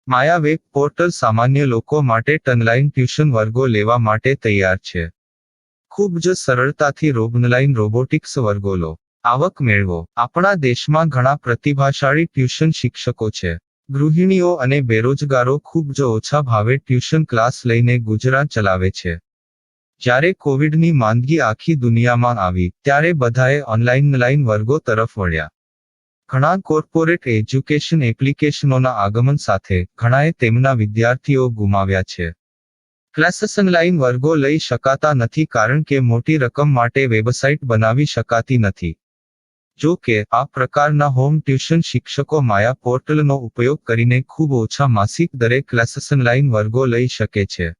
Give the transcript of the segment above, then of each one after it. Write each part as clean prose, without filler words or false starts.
માયા web portal સામાન્ય લોકો માટે ઓનલાઈન ટ્યુશન વર્ગો લેવા માટે તૈયાર છે. ખૂબ જ સરળતાથી ઓનલાઈન રોબોટિક્સ વર્ગો લો, આવક મેળવો. આપણા દેશમાં ઘણા પ્રતિભાશાળી ટ્યુશન શિક્ષકો છે. ગૃહિણીઓ અને બેરોજગારો ખૂબ જ ઓછા ભાવે ટ્યુશન ક્લાસ લઈને ગુજરાન ચલાવે છે. જ્યારે કોવિડની માંદગી આખી દુનિયામાં આવી ત્યારે બધાએ ઓનલાઈન વર્ગો તરફ વળ્યા. ઘણા કોર્પોરેટ એજ્યુકેશન એપ્લિકેશનોના આગમન સાથે ઘણાએ તેમના વિદ્યાર્થીઓ ગુમાવ્યા છે. ક્લાસીસ ઓનલાઈન વર્ગો લઈ શકાતા નથી કારણ કે મોટી રકમ માટે વેબસાઇટ બનાવી શકાતી નથી. જો કે આ પ્રકારના હોમ ટ્યુશન શિક્ષકો માયા પોર્ટલનો ઉપયોગ કરીને ખૂબ ઓછા માસિક દરે ક્લાસીસ ઓનલાઈન વર્ગો લઈ શકે છે.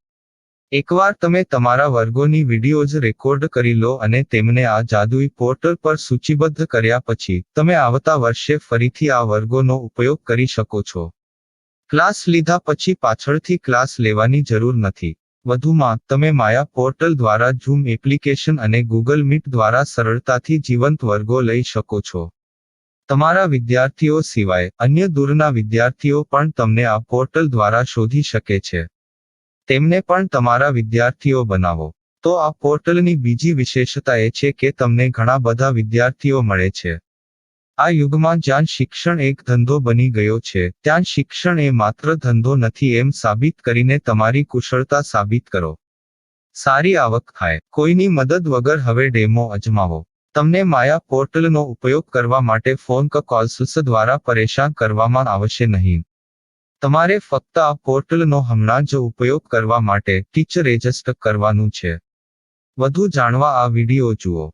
એકવાર તમે તમારા વર્ગોની વિડીયોઝ રેકોર્ડ કરી લો અને તેમને આ જાદુઈ પોર્ટલ પર સૂચિબદ્ધ કર્યા પછી તમે આવતા વર્ષે ફરીથી આ વર્ગોનો ઉપયોગ કરી શકો છો. ક્લાસ લીધા પછી પાછળથી ક્લાસ લેવાની જરૂર નથી. વધુમાં તમે માયા પોર્ટલ દ્વારા ઝૂમ એપ્લિકેશન અને ગૂગલ મીટ દ્વારા સરળતાથી જીવંત વર્ગો લઈ શકો છો. તમારા વિદ્યાર્થીઓ સિવાય અન્ય દૂરના વિદ્યાર્થીઓ પણ તમને આ પોર્ટલ દ્વારા શોધી શકે છે. તેમને પણ તમારા વિદ્યાર્થીઓ બનાવો. તો આ પોર્ટલની બીજી વિશેષતા એ છે કે તમને ઘણા બધા વિદ્યાર્થીઓ મળે છે. આ યુગમાં જ્યાં શિક્ષણ એક ધંધો બની ગયો છે ત્યાં શિક્ષણ એ માત્ર ધંધો નથી એમ સાબિત કરીને તમારી કુશળતા સાબિત કરો. સારી આવક થાય. કોઈની મદદ વગર હવે ડેમો અજમાવો. તમને માયા પોર્ટલનો ઉપયોગ કરવા માટે ફોન કોલ્સ દ્વારા પરેશાન કરવામાં આવશે નહીં. તમારે ફક્ત આ પોર્ટલનો હમણાં જ ઉપયોગ કરવા માટે ટીચર રજિસ્ટર કરવાનું છે. વધુ જાણવા આ વિડિયો જુઓ.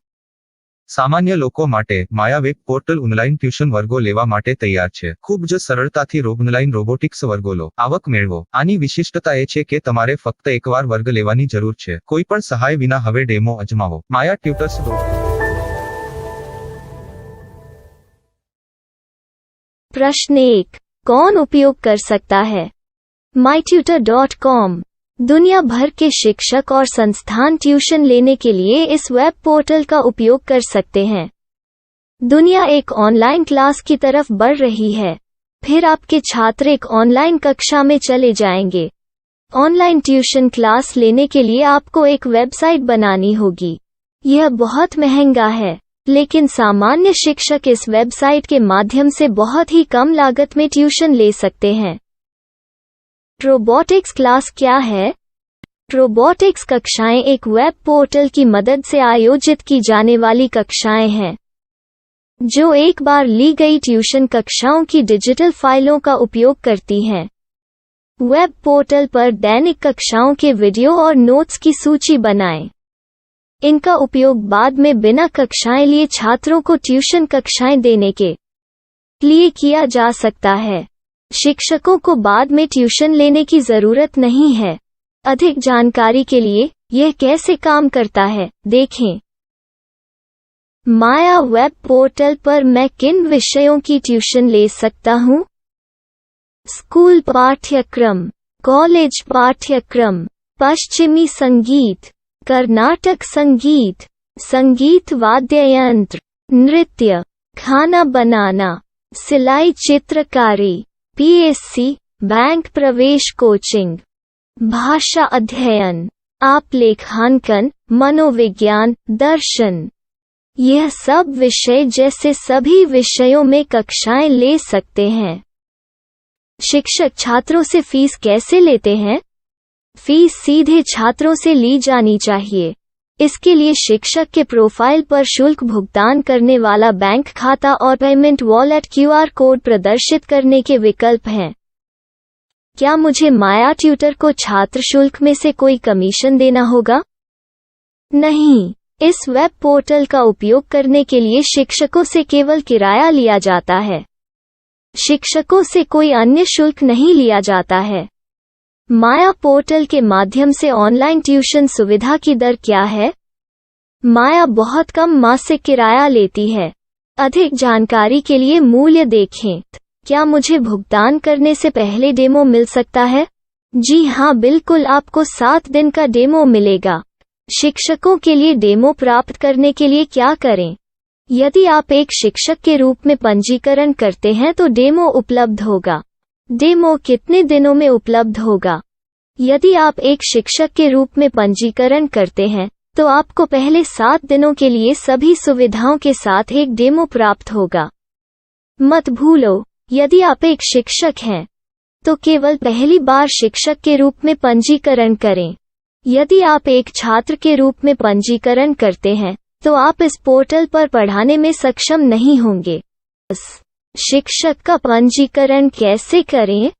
સામાન્ય લોકો માટે માયા વેબ પોર્ટલ ઓનલાઈન ટ્યુશન વર્ગો લેવા માટે તૈયાર છે. ખૂબ જ સરળતાથી ઓનલાઈન રોબોટિક્સ વર્ગો લો, આવક મેળવો. આની વિશિષ્ટતા એ છે કે તમારે ફક્ત એકવાર વર્ગ લેવાની જરૂર છે. કોઈ પણ સહાય વિના હવે ડેમો અજમાવો. માયા ટ્યુટર્સ. प्रश्न 1. कौन उपयोग कर सकता है? mytutor.com दुनिया भर के शिक्षक और संस्थान ट्यूशन लेने के लिए इस वेब पोर्टल का उपयोग कर सकते हैं. दुनिया एक ऑनलाइन क्लास की तरफ बढ़ रही है. फिर आपके छात्र एक ऑनलाइन कक्षा में चले जाएंगे. ऑनलाइन ट्यूशन क्लास लेने के लिए आपको एक वेबसाइट बनानी होगी. यह बहुत महंगा है, लेकिन सामान्य शिक्षक इस वेबसाइट के माध्यम से बहुत ही कम लागत में ट्यूशन ले सकते हैं. रोबोटिक्स क्लास क्या है? रोबोटिक्स कक्षाएं एक वेब पोर्टल की मदद से आयोजित की जाने वाली कक्षाएं हैं, जो एक बार ली गई ट्यूशन कक्षाओं की डिजिटल फाइलों का उपयोग करती हैं. वेब पोर्टल पर दैनिक कक्षाओं के वीडियो और नोट्स की सूची बनाएं. इनका उपयोग बाद में बिना कक्षाएं लिए छात्रों को ट्यूशन कक्षाएं देने के लिए किया जा सकता है. शिक्षकों को बाद में ट्यूशन लेने की जरूरत नहीं है. अधिक जानकारी के लिए यह कैसे काम करता है देखें. माया वेब पोर्टल पर मैं किन विषयों की ट्यूशन ले सकता हूँ? स्कूल पाठ्यक्रम, कॉलेज पाठ्यक्रम, पश्चिमी संगीत, कर्नाटक संगीत, संगीत वाद्य यंत्र, नृत्य, खाना बनाना, सिलाई चित्रकारी, पीएससी, बैंक प्रवेश कोचिंग, भाषा अध्ययन, आलेखांकन, मनोविज्ञान, दर्शन. यह सब विषय जैसे सभी विषयों में कक्षाएं ले सकते हैं. शिक्षक छात्रों से फीस कैसे लेते हैं? फीस सीधे छात्रों से ली जानी चाहिए. इसके लिए शिक्षक के प्रोफाइल पर शुल्क भुगतान करने वाला बैंक खाता और पेमेंट वॉलेट क्यूआर कोड प्रदर्शित करने के विकल्प हैं. क्या मुझे माया ट्यूटर को छात्र शुल्क में से कोई कमीशन देना होगा? नहीं. इस वेब पोर्टल का उपयोग करने के लिए शिक्षकों से केवल किराया लिया जाता है. शिक्षकों से कोई अन्य शुल्क नहीं लिया जाता है. माया पोर्टल के माध्यम से ऑनलाइन ट्यूशन सुविधा की दर क्या है? माया बहुत कम मासिक किराया लेती है. अधिक जानकारी के लिए मूल्य देखें. क्या मुझे भुगतान करने से पहले डेमो मिल सकता है? जी हाँ, बिल्कुल. आपको 7 दिन का डेमो मिलेगा. शिक्षकों के लिए डेमो प्राप्त करने के लिए क्या करें? यदि आप एक शिक्षक के रूप में पंजीकरण करते हैं तो डेमो उपलब्ध होगा. डेमो कितने दिनों में उपलब्ध होगा? यदि आप एक शिक्षक के रूप में पंजीकरण करते हैं, तो आपको पहले 7 दिनों के लिए सभी सुविधाओं के साथ एक डेमो प्राप्त होगा। मत भूलो, यदि आप एक शिक्षक हैं, तो केवल पहली बार शिक्षक के रूप में पंजीकरण करें। यदि आप एक छात्र के रूप में पंजीकरण करते हैं, तो आप इस पोर्टल पर पढ़ाने में सक्षम नहीं होंगे। शिक्षक का पंजीकरण कैसे करें?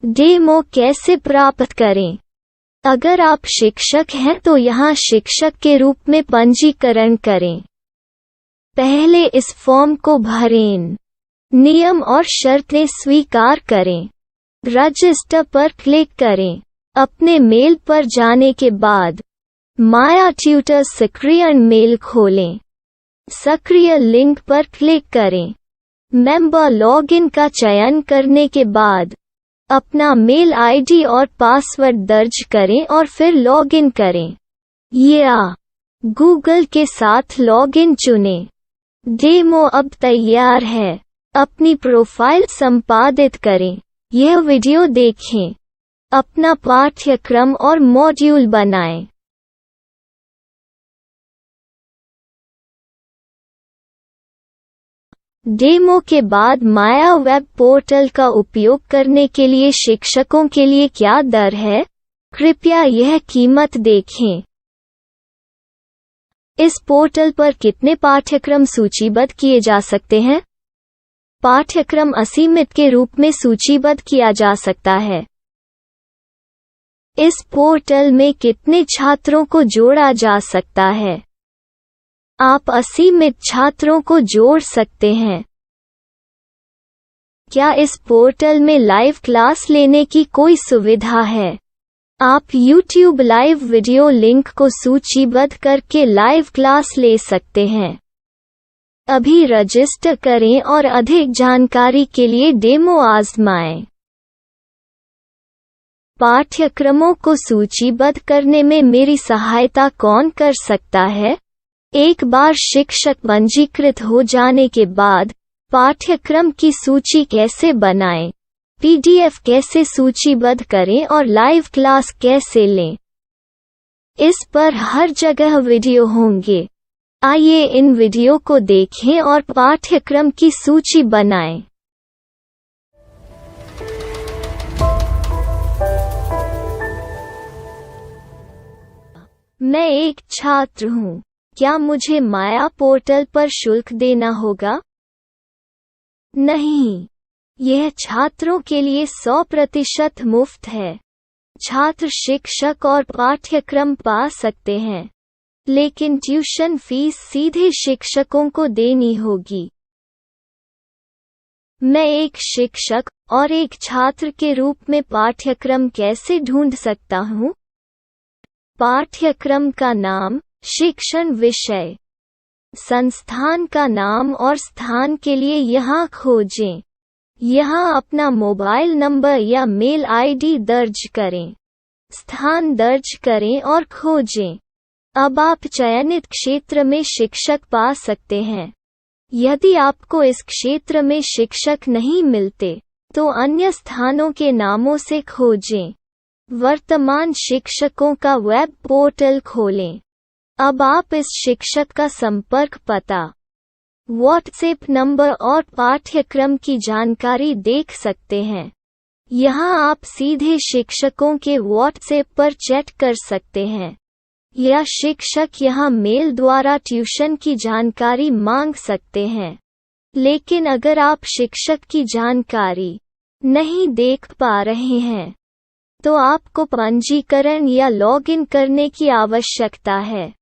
डेमो कैसे प्राप्त करें? अगर आप शिक्षक हैं तो यहाँ शिक्षक के रूप में पंजीकरण करें। पहले इस फॉर्म को भरें। नियम और शर्तें स्वीकार करें। रजिस्टर पर क्लिक करें। अपने मेल पर जाने के बाद माया ट्यूटर सक्रिय मेल खोलें। सक्रिय लिंक पर क्लिक करें। मेंबर लॉगिन का चयन करने के बाद अपना मेल आईडी और पासवर्ड दर्ज करें और फिर लॉगिन करें या गूगल के साथ लॉगिन चुनें। डेमो अब तैयार है। अपनी प्रोफाइल संपादित करें। यह वीडियो देखें। अपना पाठ्यक्रम और मॉड्यूल बनाएं। डेमो के बाद माया वेब पोर्टल का उपयोग करने के लिए शिक्षकों के लिए क्या दर है? कृपया यह कीमत देखें। इस पोर्टल पर कितने पाठ्यक्रम सूचीबद्ध किए जा सकते हैं? पाठ्यक्रम असीमित के रूप में सूचीबद्ध किया जा सकता है। इस पोर्टल में कितने छात्रों को जोड़ा जा सकता है? आप असीमित छात्रों को जोड़ सकते हैं। क्या इस पोर्टल में लाइव क्लास लेने की कोई सुविधा है? आप YouTube लाइव वीडियो लिंक को सूचीबद्ध करके लाइव क्लास ले सकते हैं। अभी रजिस्टर करें और अधिक जानकारी के लिए डेमो आजमाएं। पाठ्यक्रमों को सूचीबद्ध करने में मेरी सहायता कौन कर सकता है? एक बार शिक्षक पंजीकृत हो जाने के बाद पाठ्यक्रम की सूची कैसे बनाएं, PDF कैसे सूचीबद्ध करें और लाइव क्लास कैसे लें, इस पर हर जगह वीडियो होंगे। आइए इन वीडियो को देखें और पाठ्यक्रम की सूची बनाएं। मैं एक छात्र हूँ। क्या मुझे माया पोर्टल पर शुल्क देना होगा? नहीं, यह छात्रों के लिए 100% मुफ्त है। छात्र शिक्षक और पाठ्यक्रम पा सकते हैं, लेकिन ट्यूशन फीस सीधे शिक्षकों को देनी होगी। मैं एक शिक्षक और एक छात्र के रूप में पाठ्यक्रम कैसे ढूंढ सकता हूँ? पाठ्यक्रम का नाम, शिक्षण विषय, संस्थान का नाम और स्थान के लिए यहाँ खोजें। यहाँ अपना मोबाइल नंबर या मेल आईडी दर्ज करें। स्थान दर्ज करें और खोजें। अब आप चयनित क्षेत्र में शिक्षक पा सकते हैं। यदि आपको इस क्षेत्र में शिक्षक नहीं मिलते, तो अन्य स्थानों के नामों से खोजें। वर्तमान शिक्षकों का वेब पोर्टल खोलें। अब आप इस शिक्षक का संपर्क पता, व्हाट्सएप नंबर और पाठ्यक्रम की जानकारी देख सकते हैं। यहाँ आप सीधे शिक्षकों के व्हाट्सएप पर चैट कर सकते हैं, या शिक्षक यहाँ मेल द्वारा ट्यूशन की जानकारी मांग सकते हैं। लेकिन अगर आप शिक्षक की जानकारी नहीं देख पा रहे हैं, तो आपको पंजीकरण या लॉगिन करने की आवश्यकता है।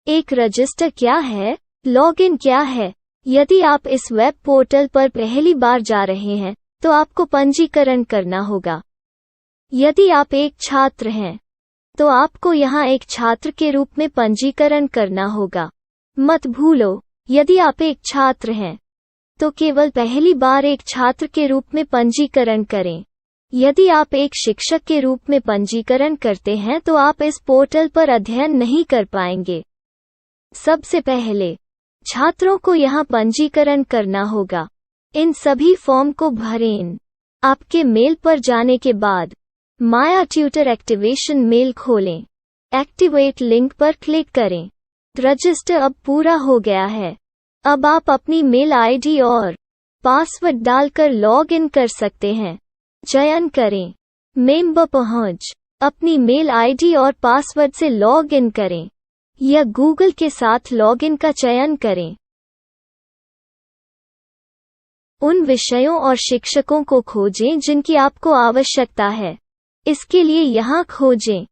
एक रजिस्टर क्या है? लॉगिन क्या है? यदि आप इस वेब पोर्टल पर पहली बार जा रहे हैं, तो आपको पंजीकरण करना होगा। यदि आप एक छात्र हैं, तो आपको यहाँ एक छात्र के रूप में पंजीकरण करना होगा। मत भूलो, यदि आप एक छात्र हैं, तो केवल पहली बार एक छात्र के रूप में पंजीकरण करें। यदि आप एक शिक्षक के रूप में पंजीकरण करते हैं तो आप इस पोर्टल पर अध्ययन नहीं कर पाएंगे। सबसे पहले छात्रों को यहाँ पंजीकरण करना होगा। इन सभी फॉर्म को भरें। आपके मेल पर जाने के बाद माया ट्यूटर एक्टिवेशन मेल खोलें। एक्टिवेट लिंक पर क्लिक करें। रजिस्टर अब पूरा हो गया है। अब आप अपनी मेल आईडी और पासवर्ड डालकर लॉग इन कर सकते हैं। चयन करें मेंबर पहुंच। अपनी मेल आईडी और पासवर्ड से लॉग इन करें या गूगल के साथ लॉग इन का चयन करें। उन विषयों और शिक्षकों को खोजें जिनकी आपको आवश्यकता है। इसके लिए यहाँ खोजें।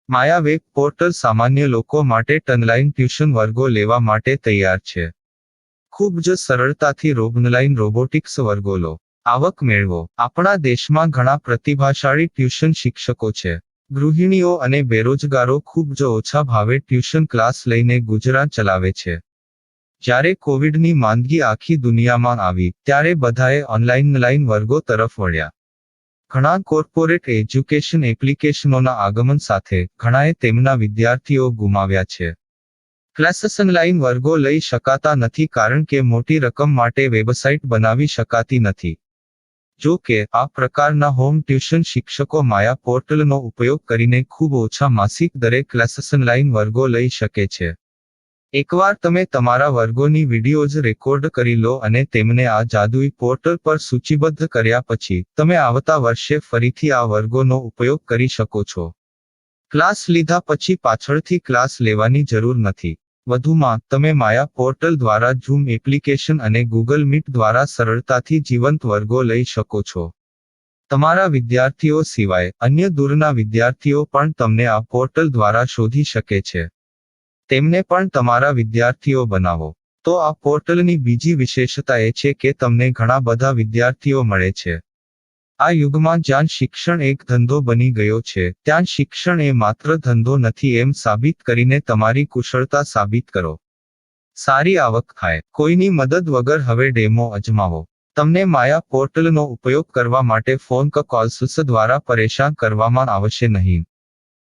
માયા વેબ પોર્ટલ સામાન્ય લોકો માટે ઓનલાઈન ટ્યુશન વર્ગો લેવા માટે તૈયાર છે. ખૂબ જ સરળતાથી ઓનલાઈન રોબોટિક્સ વર્ગો લો. આવક મેળવો. આપણા દેશમાં ઘણા પ્રતિભાશાળી ટ્યુશન શિક્ષકો છે. ગૃહિણીઓ અને બેરોજગારો ખૂબ જ ઓછા ભાવે ટ્યુશન ક્લાસ લઈને ગુજરાન ચલાવે છે. જ્યારે કોવિડની માંદગી આખી દુનિયામાં આવી ત્યારે બધાએ ઓનલાઈન વર્ગો તરફ વળ્યા. ઘણા કોર્પોરેટ એજ્યુકેશન એપ્લિકેશનોના આગમન સાથે ઘણાએ તેમના વિદ્યાર્થીઓ ગુમાવ્યા છે. ક્લાસીસ ઓનલાઈન વર્ગો લઈ શકાતા નથી કારણ કે મોટી રકમ માટે વેબસાઇટ બનાવી શકાતી નથી. જો કે આ પ્રકારના હોમ ટ્યુશન શિક્ષકો માયા પોર્ટલનો ઉપયોગ કરીને ખૂબ ઓછા માસિક દરે ક્લાસીસ ઓનલાઈન વર્ગો લઈ શકે છે. એકવાર તમે તમારા વર્ગોની વિડીયોઝ રેકોર્ડ કરી લો અને તેમને આ જાદુઈ પોર્ટલ પર સૂચિબદ્ધ કર્યા પછી તમે આવતા વર્ષે ફરીથી આ વર્ગોનો ઉપયોગ કરી શકો છો. ક્લાસ લીધા પછી પાછળથી ક્લાસ લેવાની જરૂર નથી. વધુમાં તમે માયા પોર્ટલ દ્વારા ઝૂમ એપ્લિકેશન અને ગૂગલ મીટ દ્વારા સરળતાથી જીવંત વર્ગો લઈ શકો છો. તમારા વિદ્યાર્થીઓ સિવાય અન્ય દૂરના વિદ્યાર્થીઓ પણ તમને આ પોર્ટલ દ્વારા શોધી શકે છે. તેમને પણ તમારા વિદ્યાર્થીઓ બનાવો. તો આ પોર્ટલની બીજી વિશેષતા એ છે કે તમને ઘણા બધા વિદ્યાર્થીઓ મળે છે. આ યુગમાં જ્યાં શિક્ષણ એક ધંધો બની ગયો છે ત્યાં શિક્ષણ એ માત્ર ધંધો નથી એમ સાબિત કરીને તમારી કુશળતા સાબિત કરો. સારી આવક થાય. કોઈની મદદ વગર હવે ડેમો અજમાવો. તમને માયા પોર્ટલનો ઉપયોગ કરવા માટે ફોન કોલ્સ દ્વારા પરેશાન કરવામાં આવશે નહીં.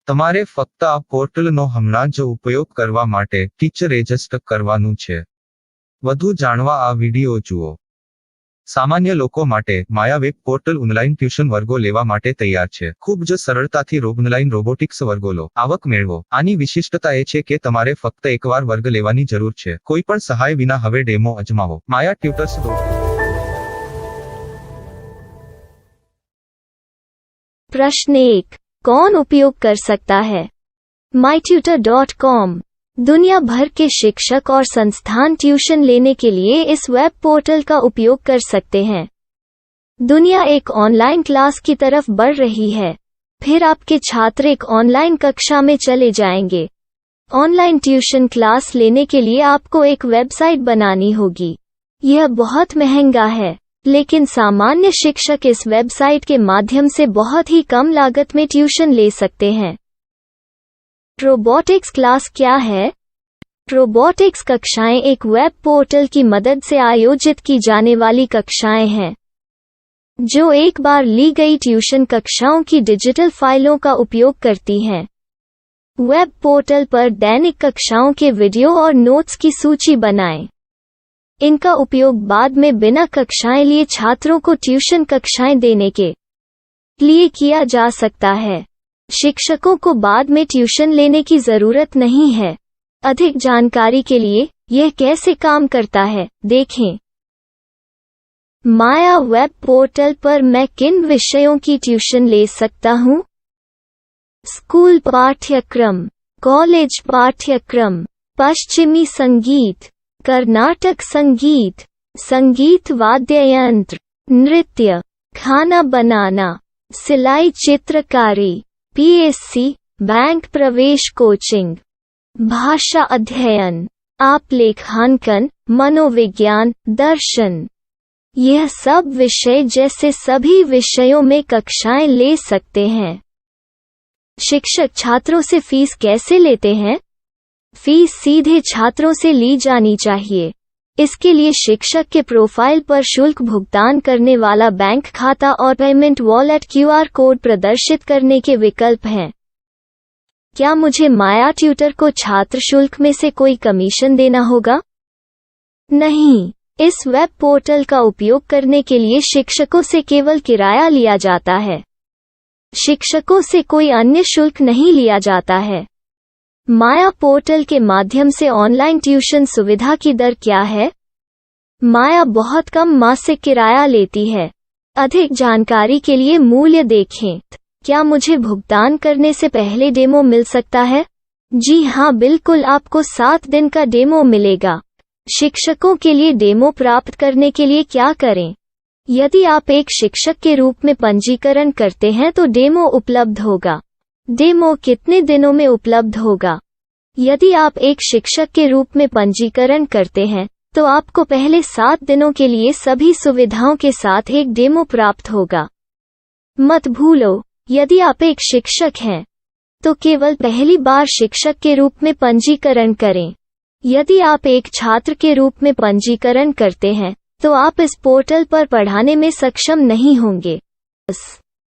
તમારે ફક્ત આ પોર્ટલનો હમણાં જ ઉપયોગ કરવા માટે ટીચર રજિસ્ટર કરવાનું છે. વધુ જાણવા આ વિડિયો જુઓ. સામાન્ય લોકો માટે માયા વેબ પોર્ટલ ઓનલાઈન ટ્યુશન વર્ગો લેવા માટે તૈયાર છે. ખૂબ જ સરળતાથી ઓનલાઈન રોબોટિક્સ વર્ગો લો. આવક મેળવો. આની વિશિષ્ટતા એ છે કે તમારે ફક્ત એકવાર વર્ગ લેવાની જરૂર છે. કોઈ પણ સહાય વિના હવે ડેમો અજમાવો. માયા ટ્યુટર્સ દો. प्रश्न 1. कौन उपयोग कर सकता है? mytutor.com दुनिया भर के शिक्षक और संस्थान ट्यूशन लेने के लिए इस वेब पोर्टल का उपयोग कर सकते हैं. दुनिया एक ऑनलाइन क्लास की तरफ बढ़ रही है. फिर आपके छात्र एक ऑनलाइन कक्षा में चले जाएंगे. ऑनलाइन ट्यूशन क्लास लेने के लिए आपको एक वेबसाइट बनानी होगी. यह बहुत महंगा है, लेकिन सामान्य शिक्षक इस वेबसाइट के माध्यम से बहुत ही कम लागत में ट्यूशन ले सकते हैं. रोबोटिक्स क्लास क्या है? रोबोटिक्स कक्षाएं एक वेब पोर्टल की मदद से आयोजित की जाने वाली कक्षाएं हैं, जो एक बार ली गई ट्यूशन कक्षाओं की डिजिटल फाइलों का उपयोग करती हैं. वेब पोर्टल पर दैनिक कक्षाओं के वीडियो और नोट्स की सूची बनाएं. इनका उपयोग बाद में बिना कक्षाएं लिए छात्रों को ट्यूशन कक्षाएं देने के लिए किया जा सकता है। शिक्षकों को बाद में ट्यूशन लेने की जरूरत नहीं है। अधिक जानकारी के लिए यह कैसे काम करता है, देखें। माया वेब पोर्टल पर मैं किन विषयों की ट्यूशन ले सकता हूँ? स्कूल पाठ्यक्रम, कॉलेज पाठ्यक्रम, पश्चिमी संगीत, कर्नाटक संगीत, संगीत वाद्य यंत्र, नृत्य, खाना बनाना, सिलाई चित्रकारी, पीएससी, बैंक प्रवेश कोचिंग, भाषा अध्ययन, आप लेखांकन, मनोविज्ञान, दर्शन। यह सब विषय जैसे सभी विषयों में कक्षाएं ले सकते हैं। शिक्षक छात्रों से फीस कैसे लेते हैं? फीस सीधे छात्रों से ली जानी चाहिए। इसके लिए शिक्षक के प्रोफाइल पर शुल्क भुगतान करने वाला बैंक खाता और पेमेंट वॉलेट क्यूआर कोड प्रदर्शित करने के विकल्प हैं। क्या मुझे माया ट्यूटर को छात्र शुल्क में से कोई कमीशन देना होगा? नहीं, इस वेब पोर्टल का उपयोग करने के लिए शिक्षकों से केवल किराया लिया जाता है। शिक्षकों से कोई अन्य शुल्क नहीं लिया जाता है। माया पोर्टल के माध्यम से ऑनलाइन ट्यूशन सुविधा की दर क्या है? माया बहुत कम मासिक किराया लेती है। अधिक जानकारी के लिए मूल्य देखें। क्या मुझे भुगतान करने से पहले डेमो मिल सकता है? जी हाँ, बिल्कुल, आपको 7 दिन का डेमो मिलेगा। शिक्षकों के लिए डेमो प्राप्त करने के लिए क्या करें? यदि आप एक शिक्षक के रूप में पंजीकरण करते हैं तो डेमो उपलब्ध होगा। डेमो कितने दिनों में उपलब्ध होगा? यदि आप एक शिक्षक के रूप में पंजीकरण करते हैं तो आपको पहले 7 दिनों के लिए सभी सुविधाओं के साथ एक डेमो प्राप्त होगा। मत भूलो, यदि आप एक शिक्षक हैं तो केवल पहली बार शिक्षक के रूप में पंजीकरण करें। यदि आप एक छात्र के रूप में पंजीकरण करते हैं तो आप इस पोर्टल पर पढ़ाने में सक्षम नहीं होंगे।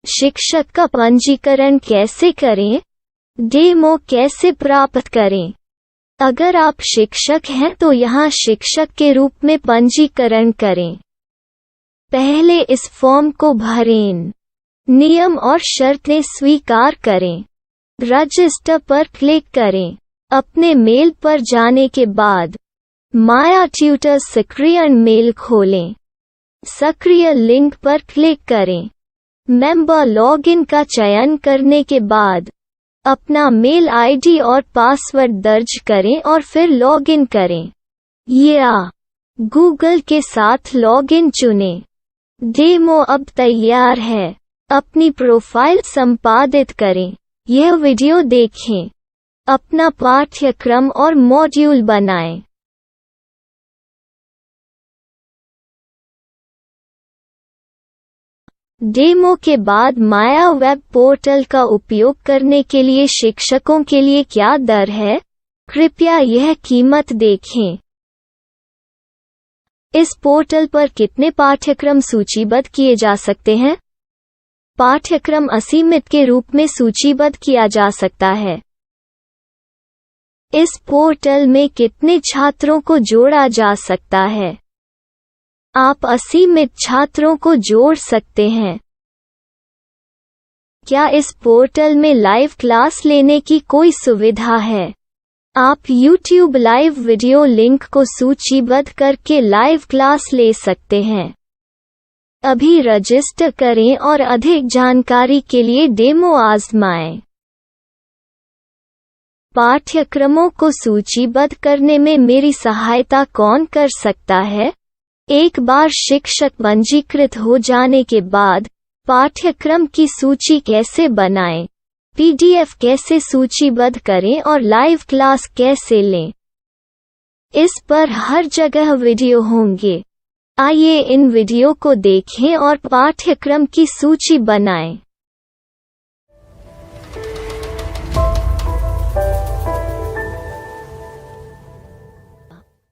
शिक्षक का पंजीकरण कैसे करें? डेमो कैसे प्राप्त करें? अगर आप शिक्षक हैं तो यहाँ शिक्षक के रूप में पंजीकरण करें। पहले इस फॉर्म को भरें। नियम और शर्तें स्वीकार करें। रजिस्टर पर क्लिक करें। अपने मेल पर जाने के बाद माया ट्यूटर सक्रिय मेल खोलें। सक्रिय लिंक पर क्लिक करें। मेंबर लॉगिन का चयन करने के बाद अपना मेल आईडी और पासवर्ड दर्ज करें और फिर लॉगिन करें या गूगल के साथ लॉगिन चुनें। डेमो अब तैयार है। अपनी प्रोफाइल संपादित करें। यह वीडियो देखें। अपना पाठ्यक्रम और मॉड्यूल बनाएं। डेमो के बाद माया वेब पोर्टल का उपयोग करने के लिए शिक्षकों के लिए क्या दर है? कृपया यह कीमत देखें। इस पोर्टल पर कितने पाठ्यक्रम सूचीबद्ध किए जा सकते हैं? पाठ्यक्रम असीमित के रूप में सूचीबद्ध किया जा सकता है। इस पोर्टल में कितने छात्रों को जोड़ा जा सकता है? आप असीमित छात्रों को जोड़ सकते हैं। क्या इस पोर्टल में लाइव क्लास लेने की कोई सुविधा है? आप YouTube लाइव वीडियो लिंक को सूचीबद्ध करके लाइव क्लास ले सकते हैं। अभी रजिस्टर करें और अधिक जानकारी के लिए डेमो आजमाएं। पाठ्यक्रमों को सूचीबद्ध करने में मेरी सहायता कौन कर सकता है? एक बार शिक्षक पंजीकृत हो जाने के बाद पाठ्यक्रम की सूची कैसे बनाएं, PDF कैसे सूचीबद्ध करें और लाइव क्लास कैसे लें, इस पर हर जगह वीडियो होंगे। आइए इन वीडियो को देखें और पाठ्यक्रम की सूची बनाएं।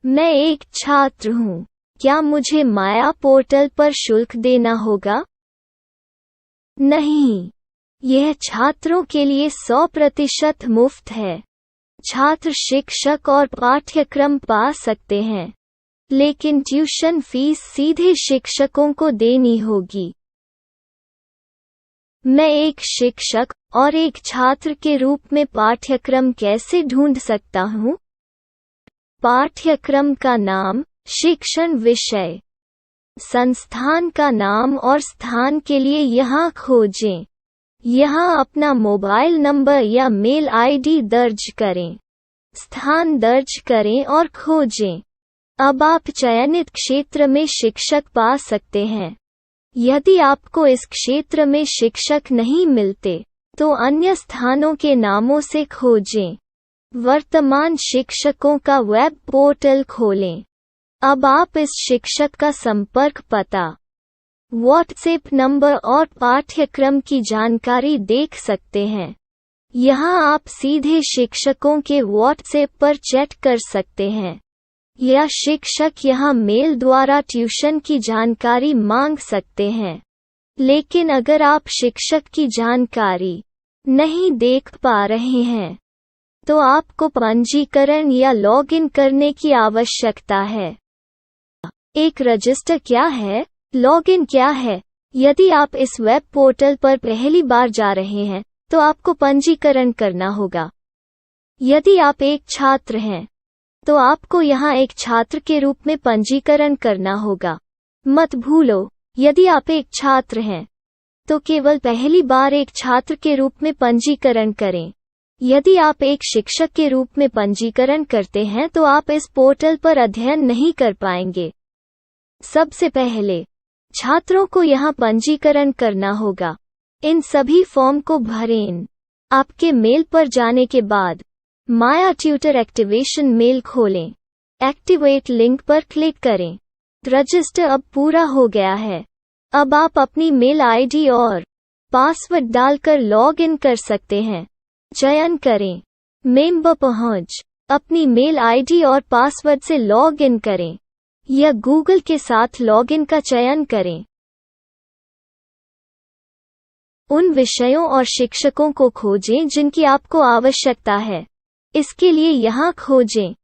मैं एक छात्र हूँ। क्या मुझे माया पोर्टल पर शुल्क देना होगा? नहीं, यह छात्रों के लिए 100% मुफ्त है। छात्र शिक्षक और पाठ्यक्रम पा सकते हैं, लेकिन ट्यूशन फीस सीधे शिक्षकों को देनी होगी। मैं एक शिक्षक और एक छात्र के रूप में पाठ्यक्रम कैसे ढूंढ सकता हूँ? पाठ्यक्रम का नाम, शिक्षण विषय, संस्थान का नाम और स्थान के लिए यहाँ खोजें। यहाँ अपना मोबाइल नंबर या मेल आईडी दर्ज करें। स्थान दर्ज करें और खोजें। अब आप चयनित क्षेत्र में शिक्षक पा सकते हैं। यदि आपको इस क्षेत्र में शिक्षक नहीं मिलते, तो अन्य स्थानों के नामों से खोजें। वर्तमान शिक्षकों का वेब पोर्टल खोलें। अब आप इस शिक्षक का संपर्क पता, व्हाट्सएप नंबर और पाठ्यक्रम की जानकारी देख सकते हैं। यहाँ आप सीधे शिक्षकों के व्हाट्सएप पर चैट कर सकते हैं, या शिक्षक यहाँ मेल द्वारा ट्यूशन की जानकारी मांग सकते हैं। लेकिन अगर आप शिक्षक की जानकारी नहीं देख पा रहे हैं, तो आपको पंजीकरण या लॉगिन करने की आवश्यकता है। एक रजिस्टर क्या है? लॉगिन क्या है? यदि आप इस वेब पोर्टल पर पहली बार जा रहे हैं, तो आपको पंजीकरण करना होगा। यदि आप एक छात्र हैं, तो आपको यहाँ एक छात्र के रूप में पंजीकरण करना होगा। मत भूलो, यदि आप एक छात्र हैं, तो केवल पहली बार एक छात्र के रूप में पंजीकरण करें। यदि आप एक शिक्षक के रूप में पंजीकरण करते हैं, तो आप इस पोर्टल पर अध्ययन नहीं कर पाएंगे। सबसे पहले, छात्रों को यहाँ पंजीकरण करना होगा। इन सभी फॉर्म को भरें। आपके मेल पर जाने के बाद, माया ट्यूटर एक्टिवेशन मेल खोलें। एक्टिवेट लिंक पर क्लिक करें। रजिस्टर अब पूरा हो गया है। अब आप अपनी मेल आईडी और पासवर्ड डालकर लॉग इन कर सकते हैं। चयन करें मेंबर पहुंच। अपनी मेल आईडी और पासवर्ड से लॉग इन करें, या गूगल के साथ लॉगिन का चयन करें। उन विषयों और शिक्षकों को खोजें जिनकी आपको आवश्यकता है। इसके लिए यहाँ खोजें।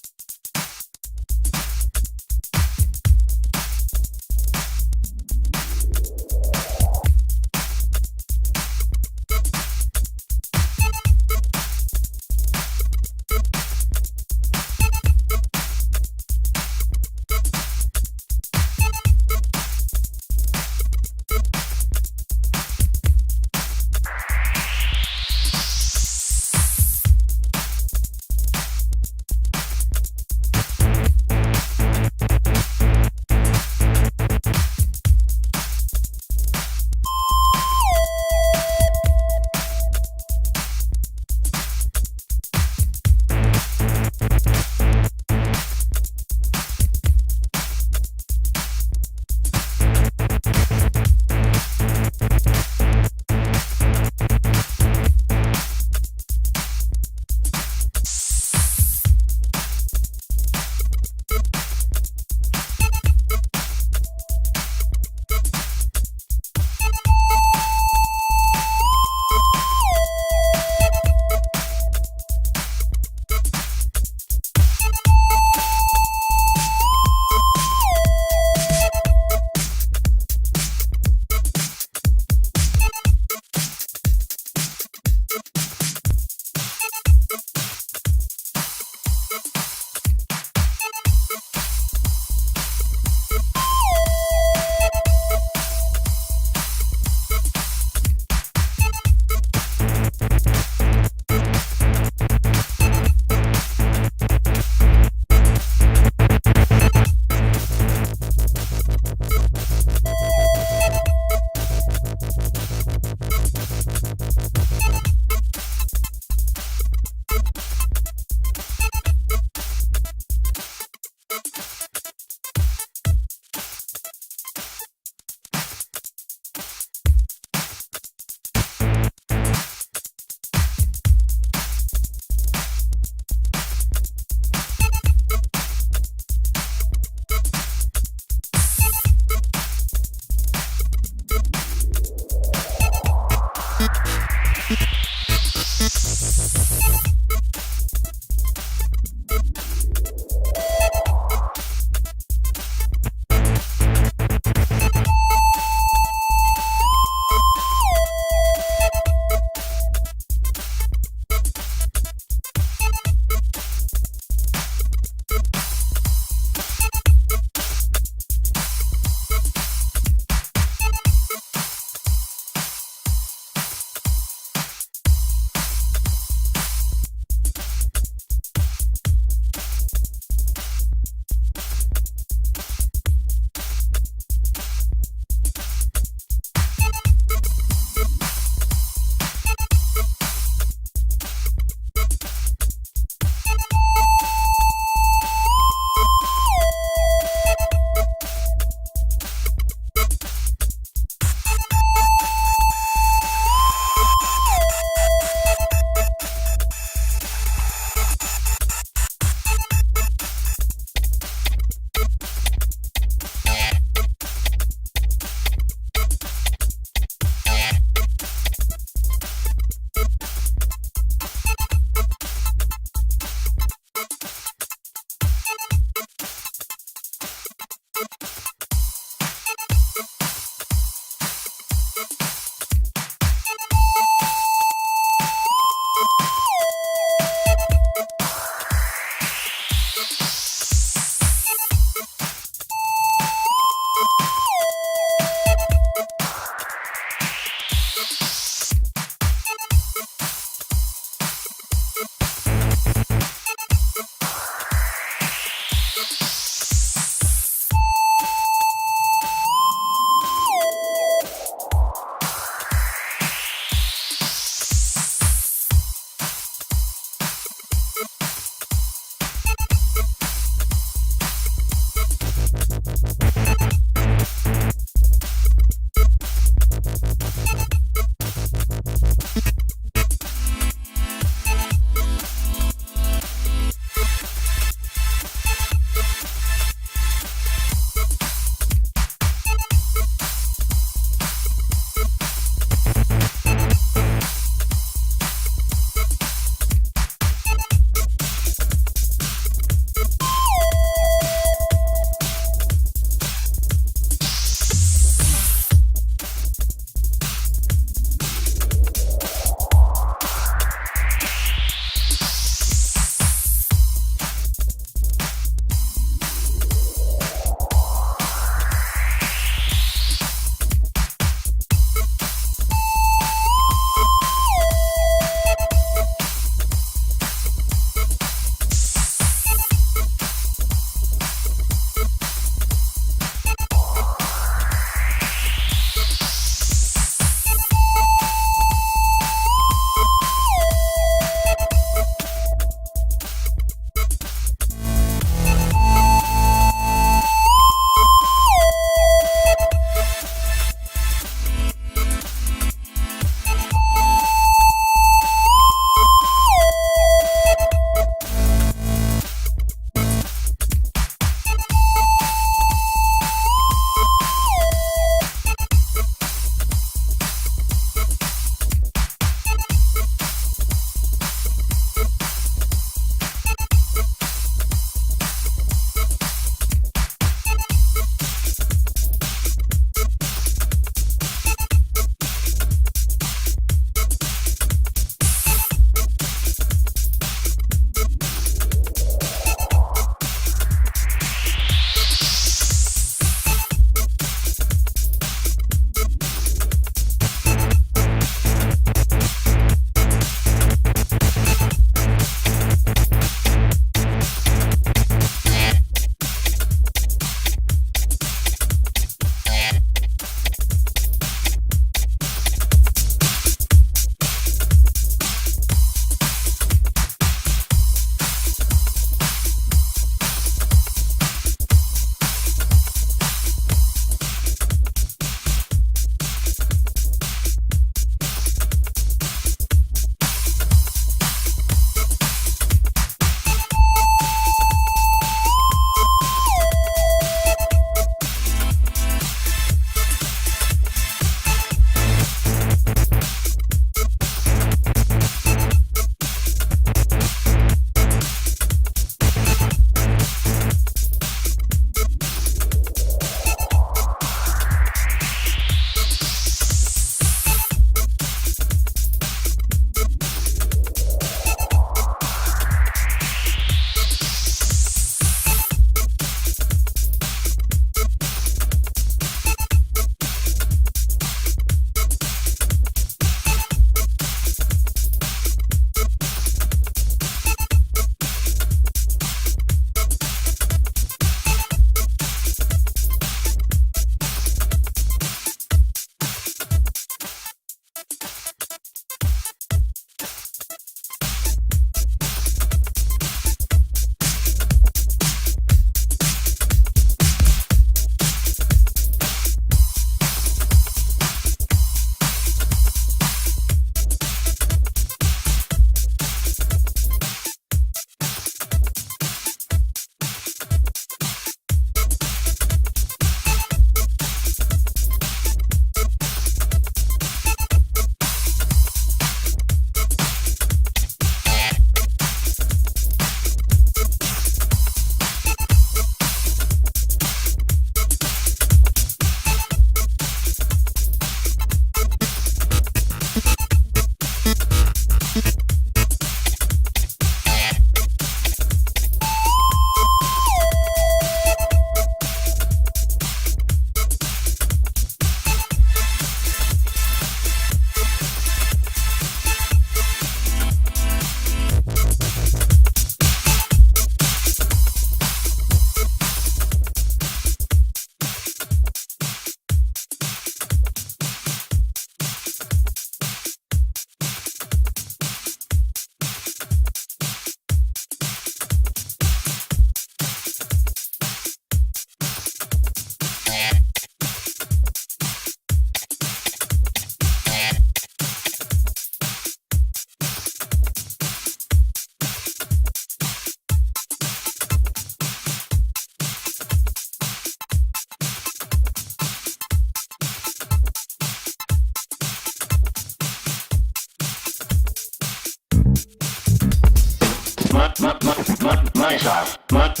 Money style. Money.